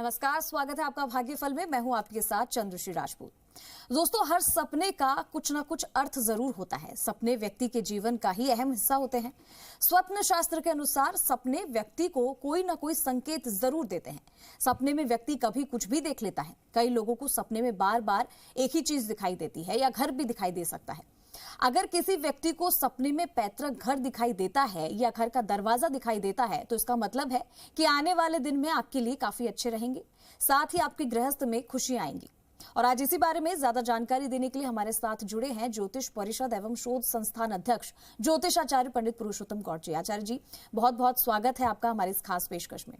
नमस्कार, स्वागत है आपका भाग्यफल में। मैं हूं आपके साथ चंद्रश्री राजपूत। दोस्तों, हर सपने का कुछ ना कुछ अर्थ जरूर होता है। सपने व्यक्ति के जीवन का ही अहम हिस्सा होते हैं। स्वप्न शास्त्र के अनुसार सपने व्यक्ति को कोई ना कोई संकेत जरूर देते हैं। सपने में व्यक्ति कभी कुछ भी देख लेता है। कई लोगों को सपने में बार बार एक ही चीज दिखाई देती है या घर भी दिखाई दे सकता है। अगर किसी व्यक्ति को सपने में पैतृक घर दिखाई देता है या घर का दरवाजा दिखाई देता है तो इसका मतलब है कि आने वाले दिन में आपके लिए काफी अच्छे रहेंगे, साथ ही आपके गृहस्थ में खुशियां आएंगी। और आज इसी बारे में ज्यादा जानकारी देने के लिए हमारे साथ जुड़े हैं ज्योतिष परिषद एवं शोध संस्थान अध्यक्ष ज्योतिषाचार्य पंडित पुरुषोत्तम गौड़ जी। आचार्य जी, बहुत बहुत स्वागत है आपका हमारे इस खास पेशकश में।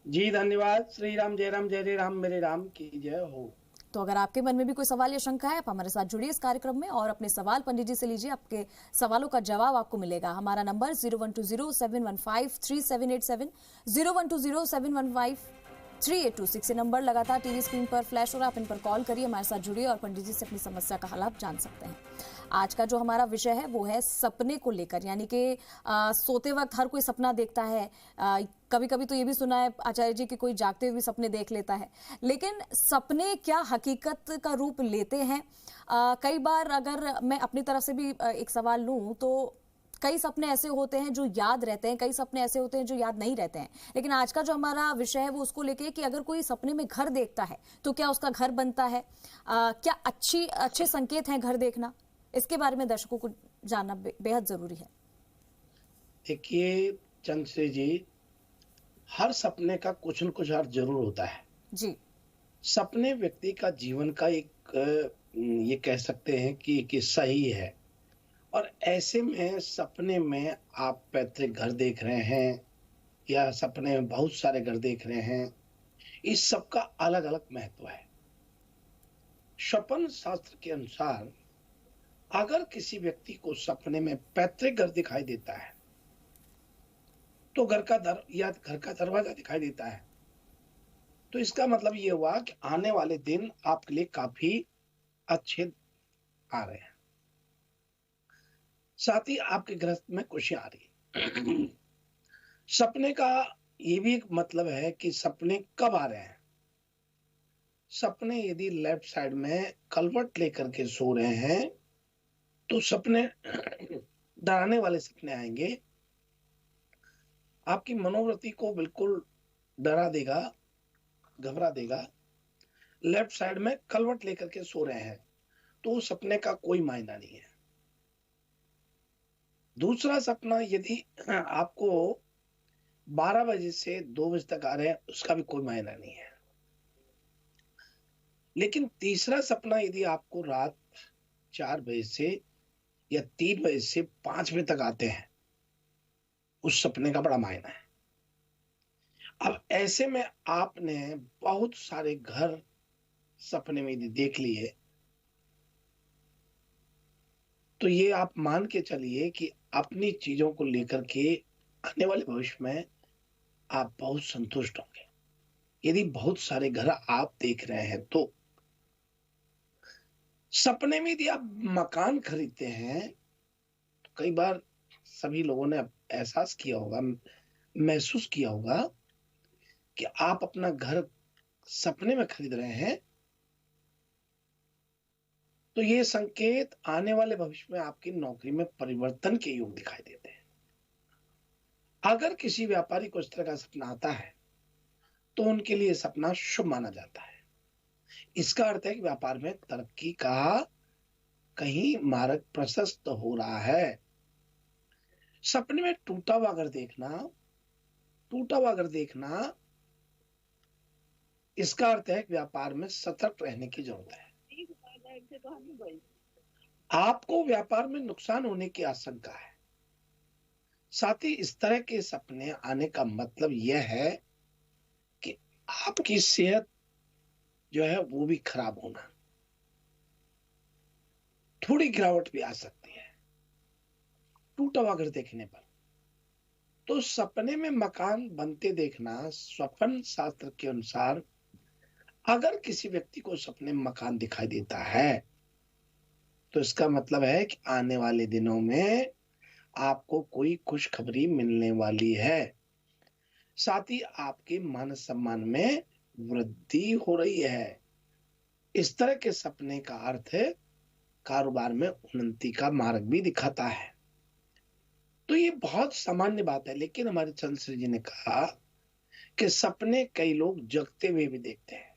जी धन्यवाद। श्री राम जय राम मेरे राम की जय हो। तो अगर आपके मन में भी कोई सवाल या शंका है, आप हमारे साथ जुड़िए इस कार्यक्रम में और अपने सवाल पंडित जी से लीजिए। आपके सवालों का जवाब आपको मिलेगा। हमारा नंबर 012071538787, 012071532826 नंबर लगातार टीवी स्क्रीन पर फ्लैश हो रहा है। आप इन पर कॉल करिए, हमारे साथ जुड़िए और पंडित जी से अपनी समस्या का हल आप जान सकते हैं। आज का जो हमारा विषय है वो है सपने को लेकर, यानी कि सोते वक्त हर कोई सपना देखता है। कभी कभी तो ये भी सुना है आचार्य जी कि कोई जागते हुए भी सपने देख लेता है, लेकिन सपने क्या हकीकत का रूप लेते हैं? कई बार अगर मैं अपनी तरफ से भी एक सवाल लूं तो कई सपने ऐसे होते हैं जो याद रहते हैं, कई सपने ऐसे होते हैं जो याद नहीं रहते हैं। लेकिन आज का जो हमारा विषय है वो उसको लेके कि अगर कोई सपने में घर देखता है तो क्या उसका घर बनता है? क्या अच्छे संकेत हैं घर देखना? इसके बारे में दर्शकों को जानना बेहद जरूरी है। देखिए चंद्रश्री जी, हर सपने का कुछ न कुछ अर्थ जरूर होता है जी। सपने व्यक्ति का जीवन का एक ये कह सकते हैं कि एक हिस्सा ही है। और ऐसे में सपने में आप पैतृक घर देख रहे हैं या सपने में बहुत सारे घर देख रहे हैं, इस सब का अलग अलग महत्व है। स्वप्न शास्त्र के अनुसार अगर किसी व्यक्ति को सपने में पैतृक घर दिखाई देता है तो घर का दरवाजा दिखाई देता है, तो इसका मतलब ये हुआ कि आने वाले दिन आपके लिए काफी अच्छे आ रहे हैं, साथ ही आपके गृहस्थ में खुशियां आ रही है। सपने का ये भी एक मतलब है कि सपने कब आ रहे हैं। सपने यदि लेफ्ट साइड में कलवट लेकर के सो रहे हैं तो सपने डराने वाले सपने आएंगे, आपकी मनोवृत्ति को बिल्कुल डरा देगा, घबरा देगा। लेफ्ट साइड में कलवट लेकर के सो रहे हैं तो सपने का कोई मायना नहीं है। दूसरा सपना यदि आपको 12 बजे से 2 बजे तक आ रहे हैं, उसका भी कोई मायना नहीं है। लेकिन तीसरा सपना यदि आपको रात 4 बजे से या 3 बजे से 5 बजे तक आते हैं, उस सपने का बड़ा मायना है। अब ऐसे में आपने बहुत सारे घर सपने में यदि देख लिए तो ये आप मान के चलिए कि अपनी चीजों को लेकर के आने वाले भविष्य में आप बहुत संतुष्ट होंगे। यदि बहुत सारे घर आप देख रहे हैं तो सपने में यदि आप मकान खरीदते हैं तो कई बार सभी लोगों ने एहसास किया होगा, महसूस किया होगा कि आप अपना घर सपने में खरीद रहे हैं तो ये संकेत आने वाले भविष्य में आपकी नौकरी में परिवर्तन के योग दिखाई देते हैं। अगर किसी व्यापारी को इस तरह का सपना आता है तो उनके लिए सपना शुभ माना जाता है। इसका अर्थ है कि व्यापार में तरक्की का कहीं मार्ग प्रशस्त हो रहा है। सपने में टूटा हुआ घर देखना इसका अर्थ है कि व्यापार में सतर्क रहने की जरूरत है। आपको व्यापार में नुकसान होने की आशंका है। साथ ही इस तरह के सपने आने का मतलब यह है कि आपकी सेहत जो है वो भी खराब होना, थोड़ी गिरावट भी आ सकती है टूटा हुआ घर देखने पर। तो सपने में मकान बनते देखना स्वप्न शास्त्र के अनुसार अगर किसी व्यक्ति को सपने में मकान दिखाई देता है तो इसका मतलब है कि आने वाले दिनों में आपको कोई खुशखबरी मिलने वाली है। साथ ही आपके मान सम्मान में वृद्धि हो रही है। इस तरह के सपने का अर्थ कारोबार में उन्नति का मार्ग भी दिखाता है। तो ये बहुत सामान्य बात है, लेकिन हमारे चंद्रश्री जी ने कहा कि सपने कई लोग जगते हुए भी देखते हैं।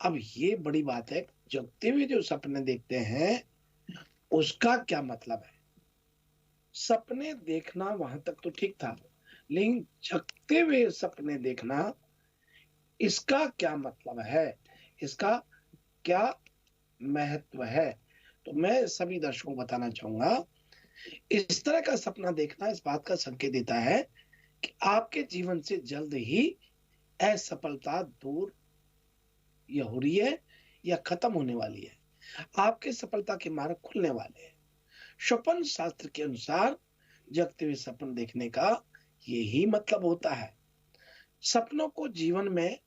अब ये बड़ी बात है, जगते हुए जो सपने देखते हैं उसका क्या मतलब है? सपने देखना वहां तक तो ठीक था, लेकिन जगते हुए सपने देखना, इसका क्या मतलब है? इसका क्या महत्व है? तो मैं सभी दर्शकों को बताना चाहूंगा, इस तरह का सपना देखना इस बात का संकेत देता है कि आपके जीवन से जल्द ही असफलता दूर या हो रही है या खत्म होने वाली है। आपके सफलता के मार्ग खुलने वाले हैं। स्वप्न शास्त्र के अनुसार जगते हुए सपन देखने का यही मतलब होता है। सपनों को जीवन में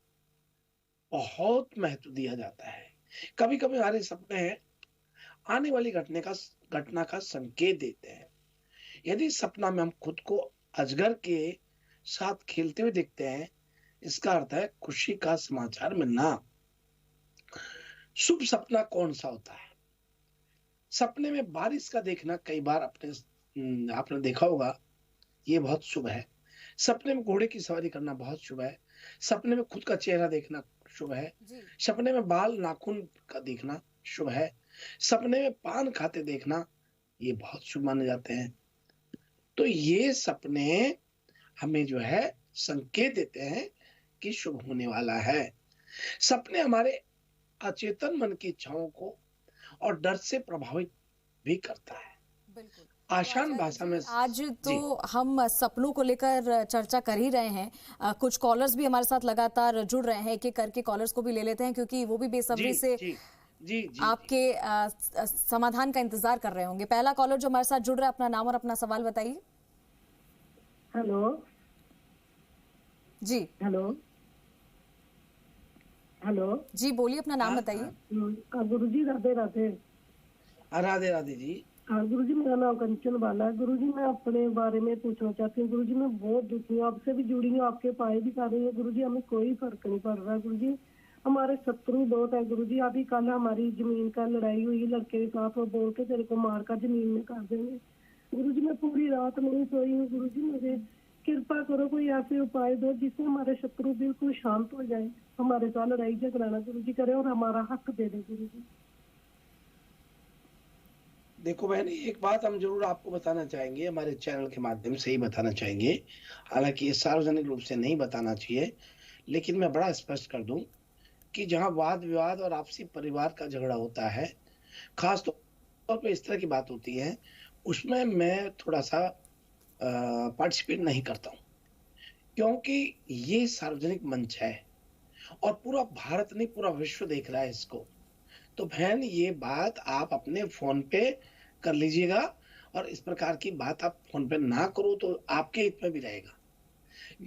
बहुत महत्व दिया जाता है। कभी कभी हमारे सपने आने वाली घटना का संकेत देते हैं। यदि सपना में हम खुद को अजगर के साथ खेलते हुए देखते हैं, इसका अर्थ है खुशी का समाचार मिलना। शुभ सपना कौन सा होता है? सपने में बारिश का देखना कई बार आपने देखा होगा, ये बहुत शुभ है। सपने में घोड़े की सवारी करना बहुत शुभ है। सपने में खुद का चेहरा देखना शुभ है। जी। सपने में बाल नाखून का देखना शुभ है। सपने में पान खाते देखना ये बहुत शुभ माने जाते हैं। तो ये सपने हमें जो है संकेत देते हैं कि शुभ होने वाला है। सपने हमारे अचेतन मन की इच्छाओं को और डर से प्रभावित भी करता है। बिल्कुल। तो आसान आचार्य भाषा जी, में आज तो जी हम सपनों को लेकर चर्चा कर ही रहे हैं। कुछ कॉलर्स भी हमारे साथ लगातार जुड़ रहे हैं। एक एक करके कॉलर्स को भी ले लेते हैं, क्योंकि वो भी जी बेसब्री से जी जी जी जी आपके समाधान का इंतजार कर रहे होंगे। पहला कॉलर जो हमारे साथ जुड़ रहा है, अपना नाम और अपना सवाल बताइए। हेलो। जी। हेलो। हेलो। जी बोलिए, अपना नाम हाँ बताइए। गुरु जी राधे राधे। राधे राधे जी। हाँ गुरु जी, मेरा नाम कंचन बाला है। गुरु जी, मैं अपने बारे में पूछना चाहती हूँ। गुरु जी, मैं बहुत दुखी हूँ, आपसे भी जुड़ी हूँ, आपके पाए भी कर रही है। गुरु जी, हमें कोई फर्क नहीं पड़ रहा। गुरु जी, हमारे शत्रु बहुत है। गुरु जी, अभी कल हमारी जमीन का लड़ाई हुई लड़के के साथ, वो बोल के तेरे को मार कर जमीन में कर देंगे। गुरु जी, मैं पूरी रात नहीं सोई हूँ। गुरु जी, मुझे कृपा करो, कोई ऐसे उपाय दो जिससे हमारे शत्रु बिल्कुल शांत हो जाए, हमारे साथ लड़ाई झगड़ा ना गुरु जी करे और हमारा हक दे दे। गुरु जी, देखो बहन, एक बात हम जरूर आपको बताना चाहेंगे, हमारे चैनल के माध्यम से ही बताना चाहेंगे। हालांकि ये सार्वजनिक रूप से नहीं बताना चाहिए, लेकिन मैं बड़ा स्पष्ट कर दूं कि जहां वाद विवाद और आपसी परिवार का झगड़ा होता है, खास तौर पे इस तरह की बात होती है, उसमें मैं थोड़ा सा पार्टिसिपेट नहीं करता हूँ, क्योंकि ये सार्वजनिक मंच है और पूरा भारत नहीं, पूरा विश्व देख रहा है इसको। तो बहन, ये बात आप अपने फोन पे कर लीजिएगा, और इस प्रकार की बात आप फोन पे ना करो तो आपके हित में भी रहेगा।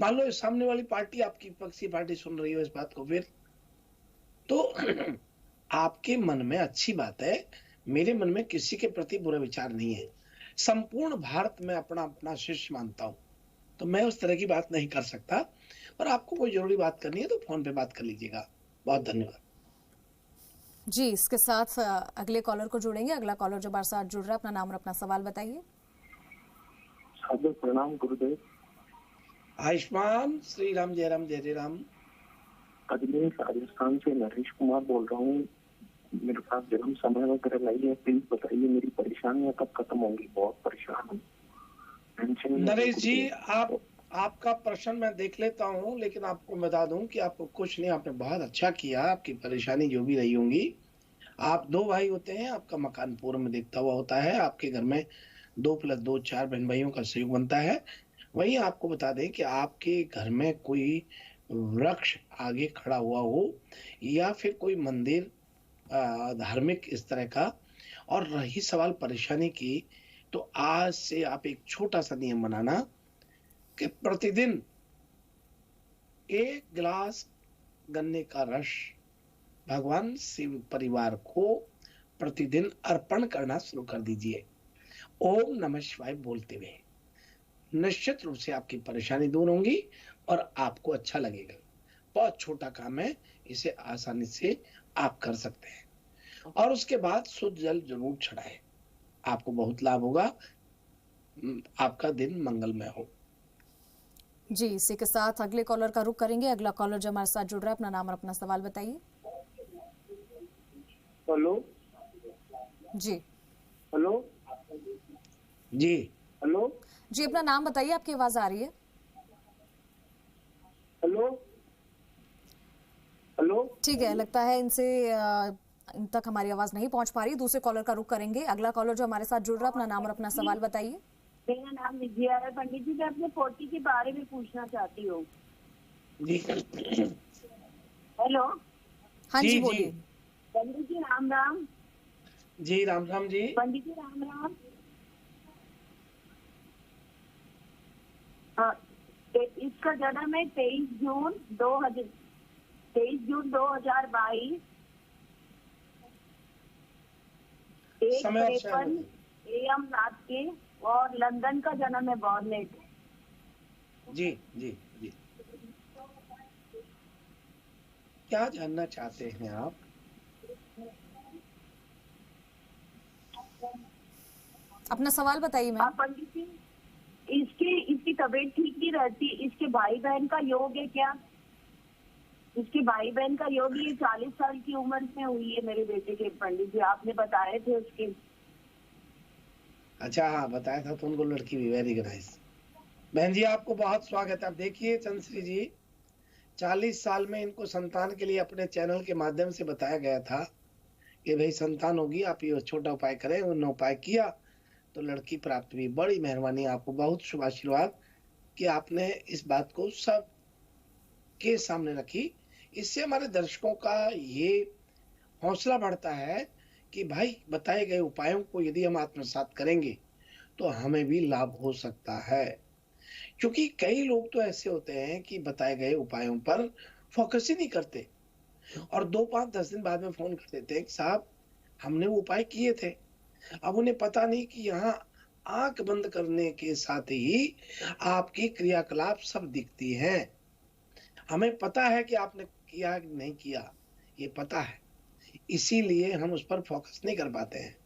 मान लो सामने वाली पार्टी, आपकी विपक्षी पार्टी सुन रही हो इस बात को, फिर तो आपके मन में अच्छी बात है, मेरे मन में किसी के प्रति बुरे विचार नहीं है। संपूर्ण भारत में अपना अपना शिष्य मानता हूं, तो मैं उस तरह की बात नहीं कर सकता। और आपको कोई जरूरी बात करनी है तो फोन पे बात कर लीजिएगा। बहुत धन्यवाद जी, इसके साथ अगले कॉलर को जोड़ेंगे। अगला कॉलर जो हमारे साथ जुड़ रहा है, अपना नाम और अपना सवाल बताइए। सादर प्रणाम गुरुदेव। आयुष्मान श्री राम, जय राम जय जय राम। अजमेर राजस्थान से नरेश कुमार बोल रहा हूँ। मेरे पास जन्म समय वगैरह नहीं है, प्लीज बताइए मेरी परेशानियां कब खत्म होंगी। बहुत परेशान हूँ, टेंशन में हूँ नरेश जी, गुरुदेव। आपका प्रश्न मैं देख लेता हूं, लेकिन आपको बता दूं कि आपको कुछ नहीं, आपने बहुत अच्छा किया। आपकी परेशानी जो भी रही होंगी, आप दो भाई होते हैं, आपका मकान पूर्व में देखता हुआ होता है, आपके घर में 2+2 4 बहन भाइयों का सहयोग बनता है। वहीं आपको बता दें कि आपके घर में कोई वृक्ष आगे खड़ा हुआ हो, या फिर कोई मंदिर धार्मिक इस तरह का। और रही सवाल परेशानी की, तो आज से आप एक छोटा सा नियम बनाना कि प्रतिदिन 1 गिलास गन्ने का रस भगवान शिव परिवार को प्रतिदिन अर्पण करना शुरू कर दीजिए, ओम नमः शिवाय बोलते हुए। निश्चित रूप से आपकी परेशानी दूर होंगी और आपको अच्छा लगेगा। बहुत छोटा काम है, इसे आसानी से आप कर सकते हैं। और उसके बाद शुद्ध जल जरूर चढ़ाएं, आपको बहुत लाभ होगा। आपका दिन मंगलमय हो। जी, इसी के साथ अगले कॉलर का रुख करेंगे। अगला कॉलर जो हमारे साथ जुड़ रहा है, अपना नाम और अपना सवाल बताइए। हेलो। जी। हेलो। जी। हेलो। जी, अपना नाम बताइए, आपकी आवाज आ रही है। हेलो। हेलो। ठीक है, लगता है इन तक हमारी आवाज नहीं पहुंच पा रही। दूसरे कॉलर का रुख करेंगे। अगला कॉलर जो हमारे साथ जुड़ रहा है, अपना नाम और अपना सवाल बताइए। मेरा नाम विजया है। पंडित जी, मैं अपने पोती के बारे में पूछना चाहती हूँ। जी। हेलो। हाँ जी, जी, बोलिए। पंडित जी राम राम। जी राम राम जी। पंडित जी राम राम। हाँ, इसका जन्म है 23 जून 2022 समय 1:53 AM रात के, और लंदन का जन्म है, बॉर्नेट। जी जी जी। क्या जानना चाहते हैं आप? अपना सवाल बताइए मैम। पंडित जी, इसकी तबीयत ठीक नहीं रहती। इसके भाई बहन का योग है क्या? इसके भाई बहन का योग ये 40 साल की उम्र में हुई है मेरे बेटे के। पंडित जी, आपने बताए थे उसके। अच्छा, हाँ बताया था तो उनको लड़की भी। वेरी नाइस बहन जी, आपको बहुत स्वागत है। आप देखिए चंद्रश्री जी, 40 साल में इनको संतान के लिए अपने चैनल के माध्यम से बताया गया था कि भाई संतान होगी, आप ये छोटा उपाय करें। उन्होंने उपाय किया तो लड़की प्राप्त हुई। बड़ी मेहरबानी, आपको बहुत शुभ आशीर्वाद कि आपने इस बात को सब के सामने रखी। इससे हमारे दर्शकों का ये हौसला बढ़ता है कि भाई बताए गए उपायों को यदि हम आत्मसात करेंगे तो हमें भी लाभ हो सकता है। क्योंकि कई लोग तो ऐसे होते हैं कि बताए गए उपायों पर फोकस ही नहीं करते और 2, 5, 10 दिन बाद में फोन कर देते हैं कि साहब हमने वो उपाय किए थे। अब उन्हें पता नहीं कि यहाँ आंख बंद करने के साथ ही आपकी क्रियाकलाप सब दिखती हैं। हमें पता है कि आपने किया कि नहीं किया, ये पता है, इसीलिए हम उस पर फोकस नहीं कर पाते हैं।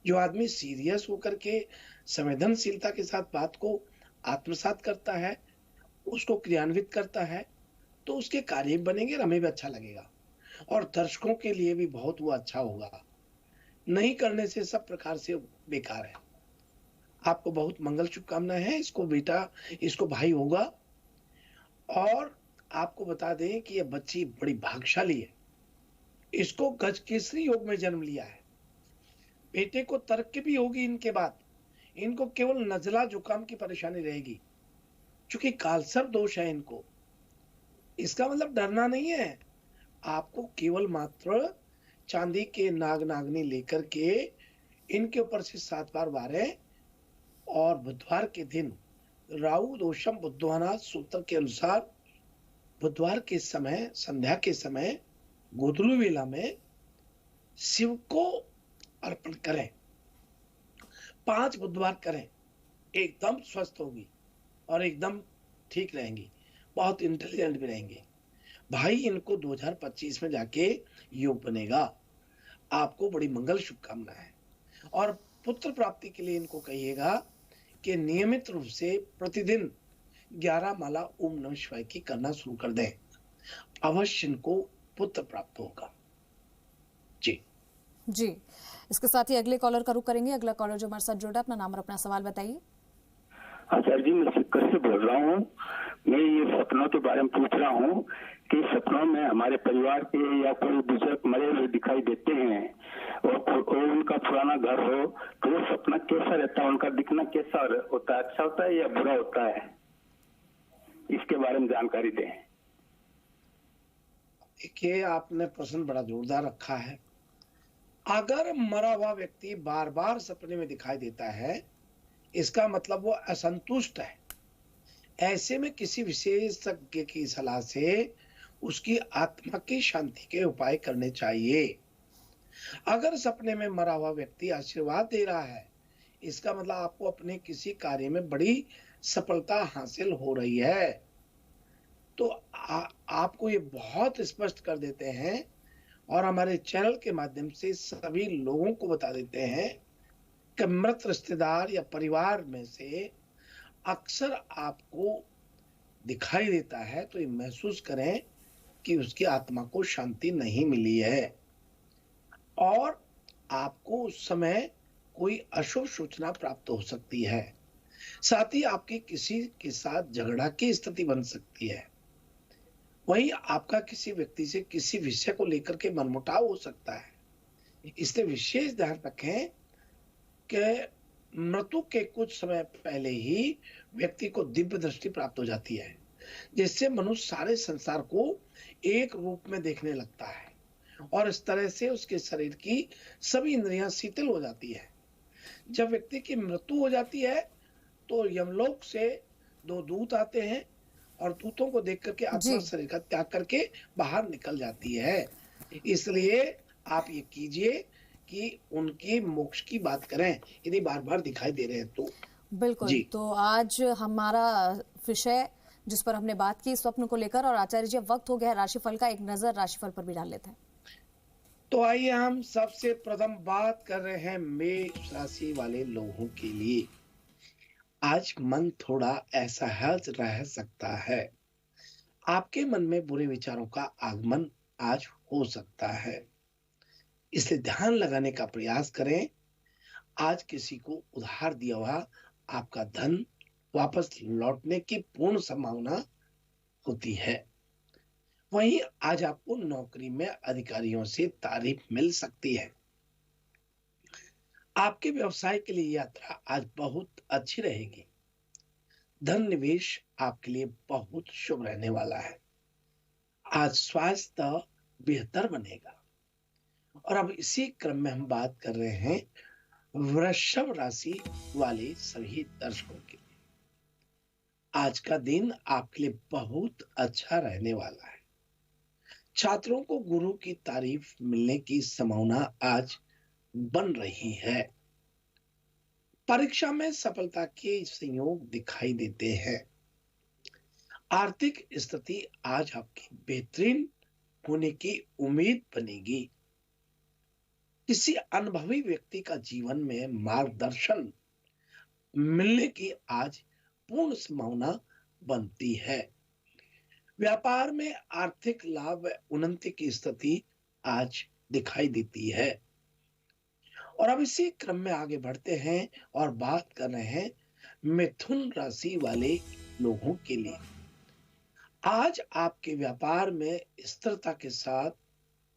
जो आदमी सीरियस होकर के संवेदनशीलता के साथ बात को आत्मसात करता है, उसको क्रियान्वित करता है, तो उसके कार्य बनेंगे और हमें भी अच्छा लगेगा और दर्शकों के लिए भी बहुत वो अच्छा होगा। नहीं करने से सब प्रकार से बेकार है। आपको बहुत मंगल शुभकामनाएं हैं। इसको बेटा, इसको भाई होगा। और आपको बता दें कि यह बच्ची बड़ी भाग्यशाली है। इसको गजकेसरी योग में जन्म लिया है। बेटे को तर्क भी होगी इनके बाद। इनको केवल नजला जुकाम की परेशानी रहेगी क्योंकि कालसर्प दोष है इनको। इसका मतलब डरना नहीं है। आपको केवल मात्र चांदी के नाग नागनी लेकर के इनके ऊपर से 7 बार वारें और बुधवार के दिन राहु दोषम बुद्धवाना सूत्र के अनुसार बुधवार के समय, संध्या के समय, गोधूली वेला में शिव को अर्पण करें। 5 बुधवार करें, एकदम स्वस्थ होगी और एकदम ठीक रहेंगी, बहुत इंटेलिजेंट भी रहेंगे। भाई इनको 2025 में जाके योग बनेगा। आपको बड़ी मंगल शुभकामनाएं है। और पुत्र प्राप्ति के लिए इनको कहिएगा कि नियमित रूप से प्रतिदिन 11 माला ओम नमः शिवाय की करना शुरू कर दें। अवश्य इनको पुत्र प्राप्त होगा। जी जी, इसके साथ ही अगले कॉलर का रुख करेंगे। अगला कॉलर जो हमारे साथ जुड़ा, अपना नाम और अपना सवाल बताइए। हाँ सर जी, मैं सिक्कर से बोल रहा हूँ। मैं ये सपनों के बारे में पूछ रहा हूँ कि सपनों में हमारे परिवार के या कोई बुजुर्ग मरे हुए दिखाई देते हैं और उनका पुराना घर हो तो वो सपना कैसा रहता है? उनका दिखना कैसा होता है? अच्छा होता है या बुरा होता है? इसके बारे में जानकारी दें। देखिए, आपने प्रश्न बड़ा जोरदार रखा है। अगर मरा हुआ व्यक्ति बार बार सपने में दिखाई देता है, इसका मतलब वो असंतुष्ट है। ऐसे में किसी विशेषज्ञ की सलाह से उसकी आत्मा की शांति के उपाय करने चाहिए। अगर सपने में मरा हुआ व्यक्ति आशीर्वाद दे रहा है, इसका मतलब आपको अपने किसी कार्य में बड़ी सफलता हासिल हो रही है। तो आपको ये बहुत स्पष्ट कर देते हैं और हमारे चैनल के माध्यम से सभी लोगों को बता देते हैं कि मृत रिश्तेदार या परिवार में से अक्सर आपको दिखाई देता है, तो ये महसूस करें कि उसकी आत्मा को शांति नहीं मिली है और आपको उस समय कोई अशुभ सूचना प्राप्त हो सकती है। साथ ही आपकी किसी के साथ झगड़ा की स्थिति बन सकती है। वहीं आपका किसी व्यक्ति से किसी विषय को लेकर के मनमुटाव हो सकता है। इसलिए विशेष ध्यान रखें कि मृत्यु के कुछ समय पहले ही व्यक्ति को दिव्य दृष्टि प्राप्त हो जाती है, जिससे मनुष्य सारे संसार को एक रूप में देखने लगता है और इस तरह से उसके शरीर की सभी इंद्रियां शीतल हो जाती है। जब व्यक्ति की मृत्यु हो जाती है तो यमलोक से 2 दूत आते हैं और दूतों को देख करके आत्मा शरीर का त्याग करके बाहर निकल जाती है। इसलिए आप ये कीजिए कि उनकी मोक्ष की बात करें यदि बार बार दिखाई दे रहे हैं तो। बिल्कुल। तो आज हमारा विषय जिस पर हमने बात की स्वप्न को लेकर, और आचार्य जी वक्त हो गया है राशिफल का, एक नजर राशिफल पर भी डाल लेते हैं। तो आइए हम सबसे प्रथम बात कर रहे हैं मेष राशि वाले लोगों के लिए। आज मन थोड़ा असहज रह सकता है। आपके मन में बुरे विचारों का आगमन आज हो सकता है, इसलिए ध्यान लगाने का प्रयास करें। आज किसी को उधार दिया हुआ आपका धन वापस लौटने की पूर्ण संभावना होती है। वहीं आज आपको नौकरी में अधिकारियों से तारीफ मिल सकती है। आपके व्यवसाय के लिए यात्रा आज बहुत अच्छी रहेगी। धन निवेश आपके लिए बहुत शुभ रहने वाला है। आज स्वास्थ्य बेहतर बनेगा। और अब इसी क्रम में हम बात कर रहे हैं वृषभ राशि वाले सभी दर्शकों के लिए। आज का दिन आपके लिए बहुत अच्छा रहने वाला है। छात्रों को गुरु की तारीफ मिलने की संभावना आज बन रही है। परीक्षा में सफलता के संयोग दिखाई देते हैं। आर्थिक स्थिति आज आपकी बेहतरीन होने की उम्मीद बनेगी। किसी अनुभवी व्यक्ति का जीवन में मार्गदर्शन मिलने की आज पूर्ण संभावना बनती है। व्यापार में आर्थिक लाभ व उन्नति की स्थिति आज दिखाई देती है। और अब इसी क्रम में आगे बढ़ते हैं और बात कर रहे हैं मिथुन राशि वाले लोगों के लिए। आज आपके व्यापार में स्थिरता के साथ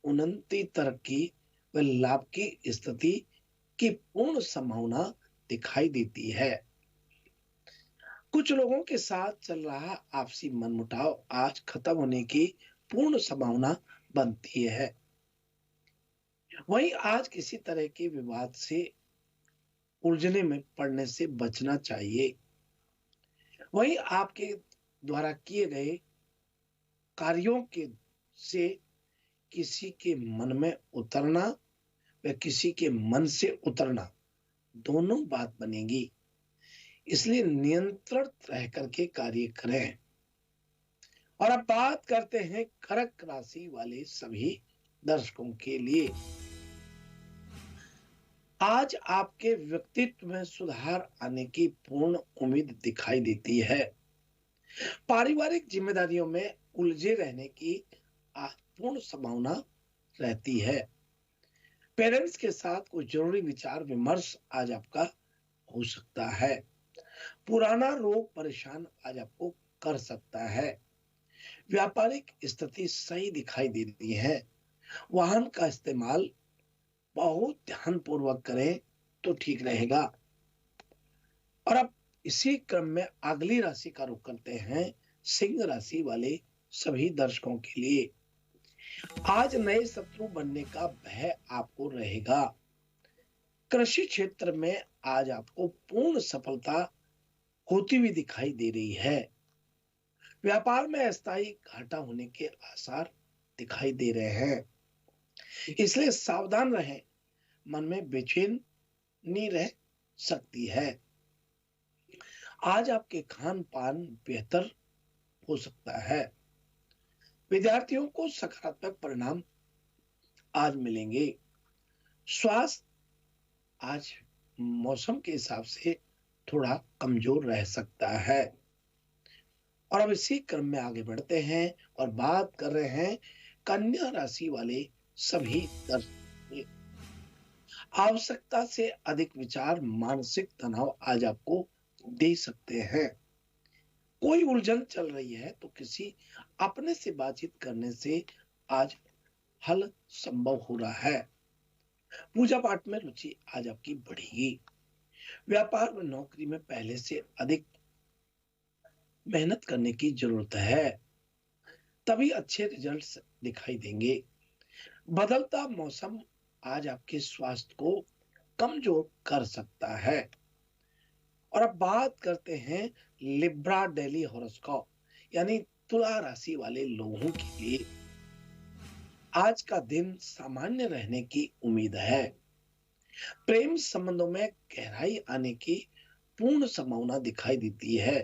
उन्नति, तरक्की व लाभ की स्थिति की पूर्ण संभावना दिखाई देती है। कुछ लोगों के साथ चल रहा आपसी मनमुटाव आज खत्म होने की पूर्ण संभावना बनती है। वहीं आज किसी तरह के विवाद से उलझने में पड़ने से बचना चाहिए। वहीं आपके द्वारा किए गए कार्यों के से किसी के मन में उतरना व किसी के मन से उतरना दोनों बात बनेगी। इसलिए नियंत्रण रह करके कार्य करें। और अब बात करते हैं कर्क राशि वाले सभी दर्शकों के लिए। आज आपके व्यक्तित्व में सुधार आने की पूर्ण उम्मीद दिखाई देती है। पारिवारिक जिम्मेदारियों में उलझे रहने की आज पूर्ण संभावना रहती है। पेरेंट्स के साथ कुछ जरूरी विचार विमर्श आज आपका हो सकता है। पुराना रोग परेशान आज आपको कर सकता है। व्यापारिक स्थिति सही दिखाई देती है। वाहन का इस्तेमाल बहुत ध्यानपूर्वक करें तो ठीक रहेगा। और अब इसी क्रम में अगली राशि का रुख करते हैं सिंह राशि वाले सभी दर्शकों के लिए। आज नए शत्रु बनने का भय आपको रहेगा। कृषि क्षेत्र में आज आपको पूर्ण सफलता होती हुई दिखाई दे रही है। व्यापार में अस्थायी घाटा होने के आसार दिखाई दे रहे हैं, इसलिए सावधान रहें। मन में बेचैनी रहे सकती है। आज आपके खान पान बेहतर हो सकता है। विद्यार्थियों को सकारात्मक परिणाम आज मिलेंगे। स्वास्थ्य आज मौसम के हिसाब से थोड़ा कमजोर रह सकता है। और अब इसी क्रम में आगे बढ़ते हैं और बात कर रहे हैं कन्या राशि वाले सभी दर्शकों की। आवश्यकता से अधिक विचार मानसिक तनाव आज आपको दे सकते हैं। कोई उलझन चल रही है तो किसी अपने से बातचीत करने से आज हल संभव हो रहा है। पूजा पाठ में रुचि आज आपकी बढ़ेगी। व्यापार में नौकरी में पहले से अधिक मेहनत करने की जरूरत है, तभी अच्छे रिजल्ट्स दिखाई देंगे। बदलता मौसम आज आपके स्वास्थ्य को कमजोर कर सकता है। और अब बात करते हैं लिब्रा डेली हॉरोस्कोप यानी तुला राशि वाले लोगों के लिए। आज का दिन सामान्य रहने की उम्मीद है। प्रेम संबंधों में गहराई आने की पूर्ण संभावना दिखाई देती है।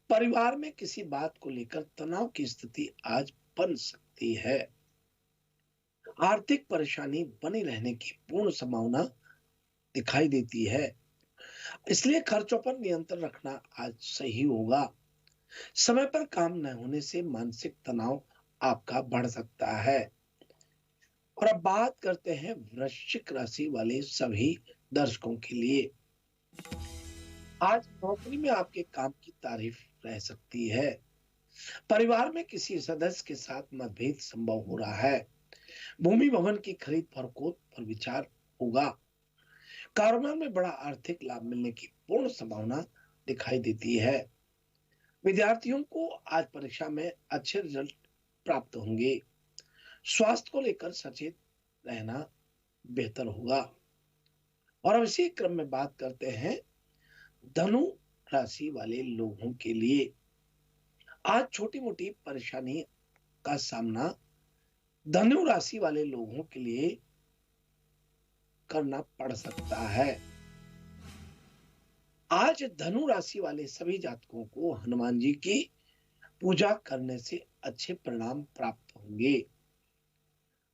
परिवार में किसी बात को लेकर तनाव की स्थिति आज बन सकती है। आर्थिक परेशानी बनी रहने की पूर्ण संभावना दिखाई देती है, इसलिए खर्चों पर नियंत्रण रखना आज सही होगा। समय पर काम न होने से मानसिक तनाव आपका बढ़ सकता है। और अब बात करते हैं वृश्चिक राशि वाले सभी दर्शकों के लिए। आज नौकरी में आपके काम की तारीफ रह सकती है। परिवार में किसी सदस्य के साथ मतभेद संभव हो रहा है। भूमि भवन की खरीद फरोख्त पर विचार होगा। कारोबार में बड़ा आर्थिक लाभ मिलने की पूर्ण संभावना दिखाई देती है। विद्यार्थियों को आज परीक्षा में अच्छे रिजल्ट प्राप्त होंगे। स्वास्थ्य को लेकर सचेत रहना बेहतर होगा। और अब इसी क्रम में बात करते हैं धनु राशि वाले लोगों के लिए। आज छोटी मोटी परेशानी का सामना धनु राशि वाले लोगों के लिए करना पड़ सकता है। आज धनु राशि वाले सभी जातकों को हनुमान जी की पूजा करने से अच्छे परिणाम प्राप्त होंगे।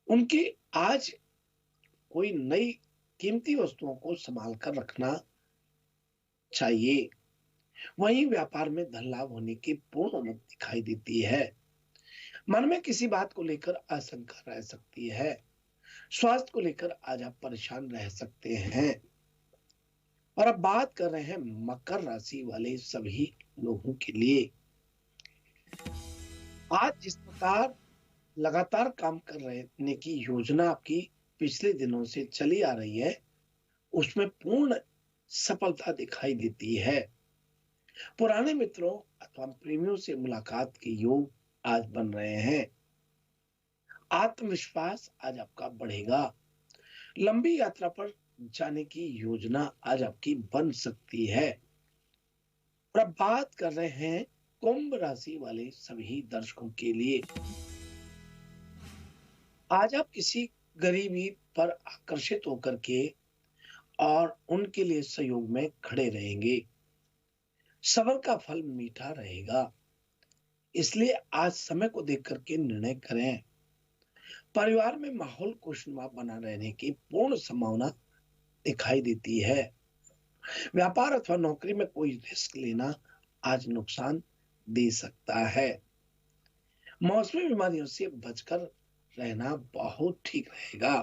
उनकी आज कोई नई कीमती वस्तुओं को संभाल कर रखना चाहिए। वहीं व्यापार में धन लाभ होने की पूर्ण उम्मीद दिखाई देती है। मन में किसी बात को लेकर आशंका रह सकती है। स्वास्थ्य को लेकर आज आप परेशान रह सकते हैं। और अब बात कर रहे हैं मकर राशि वाले सभी लोगों के लिए। आज जिस प्रकार लगातार काम कर रहने की योजना आपकी पिछले दिनों से चली आ रही है, उसमें पूर्ण सफलता दिखाई देती है। पुराने मित्रों अथवा प्रेमियों से मुलाकात के योग आज बन रहे हैं। आत्मविश्वास आज आपका बढ़ेगा। लंबी यात्रा पर जाने की योजना आज आपकी बन सकती है। और अब बात कर रहे हैं कुंभ राशि वाले सभी दर्शकों के लिए। आज आप किसी गरीबी पर आकर्षित होकर के और उनके लिए सहयोग में खड़े रहेंगे। सब्र का फल मीठा रहेगा, इसलिए आज समय को देख करके निर्णय करें। परिवार में माहौल खुशनुमा बना रहने की पूर्ण संभावना दिखाई देती है। व्यापार अथवा नौकरी में कोई रिस्क लेना आज नुकसान दे सकता है। मौसमी बीमारियों से बचकर रहना बहुत ठीक रहेगा।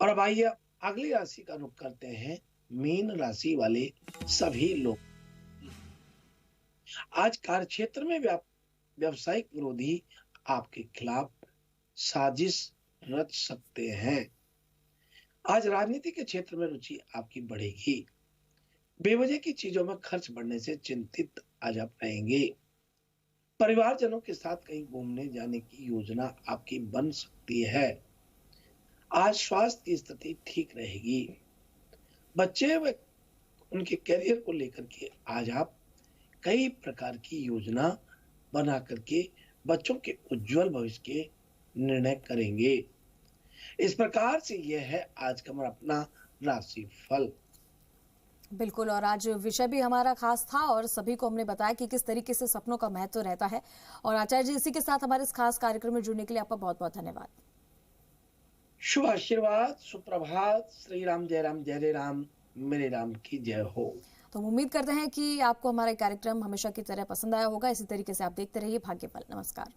और अब आइए अगली राशि का रुख करते हैं मीन राशि वाले सभी लोग। आज कार्य क्षेत्र में व्यवसायिक विरोधी आपके खिलाफ साजिश रच सकते हैं। आज राजनीति के क्षेत्र में रुचि आपकी बढ़ेगी। बेवजह की चीजों में खर्च बढ़ने से चिंतित आज आप रहेंगे। परिवारजनों के साथ कहीं घूमने जाने की योजना आपकी बन सकती है। आज स्वास्थ्य की स्थिति ठीक रहेगी। बच्चे व उनके करियर को लेकर के आज आप कई प्रकार की योजना बना करके बच्चों के उज्जवल भविष्य के निर्णय करेंगे। इस प्रकार से यह है आज का हमारा अपना राशि फल। बिल्कुल, और आज विषय भी हमारा खास था और सभी को हमने बताया कि किस तरीके से सपनों का महत्व रहता है। और आचार्य जी, इसी के साथ हमारे इस खास कार्यक्रम में जुड़ने के लिए आपका बहुत बहुत धन्यवाद। शुभ आशीर्वाद, सुप्रभात, श्री राम जय राम जय जय राम, मेरे राम की जय हो। तो हम उम्मीद करते हैं कि आपको हमारा कार्यक्रम हमेशा की तरह पसंद आया होगा। इसी तरीके से आप देखते रहिए भाग्यफल। नमस्कार।